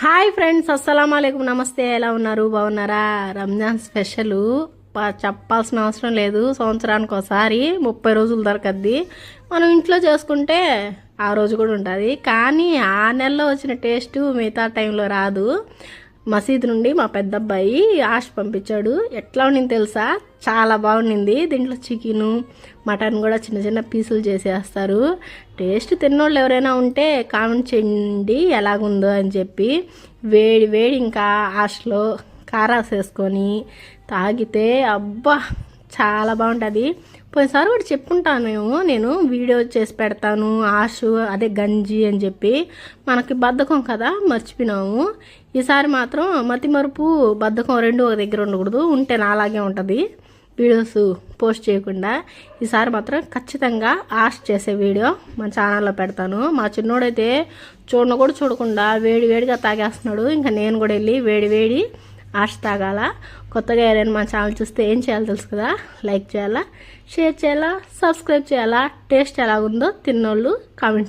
Hi friends, అస్సలం అయికం, నమస్తే. ఎలా ఉన్నారు? బాగున్నారా? రంజాన్ స్పెషల్ చెప్పాల్సిన అవసరం లేదు. సంవత్సరానికి ఒకసారి 30 రోజులు దొరకద్ది. మనం ఇంట్లో చేసుకుంటే ఆ రోజు కూడా ఉంటుంది. కానీ ఆ నెలలో వచ్చిన టేస్ట్ మిగతా టైంలో రాదు. మసీద్ నుండి మా పెద్ద అబ్బాయి ఆశ పంపించాడు. ఎట్లా ఉండింది తెలుసా? చాలా బాగుండింది. దీంట్లో చికెను, మటన్ కూడా చిన్న చిన్న పీసులు చేసేస్తారు. టేస్ట్ తిన్నోళ్ళు ఎవరైనా ఉంటే కామెంట్ చేయండి ఎలాగుందో అని చెప్పి. వేడి వేడి ఇంకా ఆశలో కారాస్ వేసుకొని తాగితే అబ్బా చాలా బాగుంటుంది. పోయినసారి కూడా చెప్పుంటాను, నేను వీడియో చేసి పెడతాను ఆశు అదే గంజి అని చెప్పి. మనకి బద్ధకం కదా, మర్చిపోయినాము. ఈసారి మాత్రం మతిమరుపు బద్ధకం రెండు ఒక దగ్గర ఉండకూడదు. ఉంటే నాలాగే ఉంటుంది వీడియోస్ పోస్ట్ చేయకుండా. ఈసారి మాత్రం ఖచ్చితంగా ఆశ చేసే వీడియో మన ఛానల్లో పెడతాను. మా చిన్నోడైతే కూడా చూడకుండా వేడి వేడిగా తాగేస్తున్నాడు. ఇంకా నేను కూడా వెళ్ళి వేడి వేడి ఆశ తాగాల. కొత్తగా ఎవరైనా మా ఛానల్ చూస్తే ఏం చేయాలో తెలుసు కదా, లైక్ చేయాలా, షేర్ చేయాలా, సబ్స్క్రైబ్ చేయాలా. టేస్ట్ ఎలాగుందో తిన్నోళ్ళు కామెంట్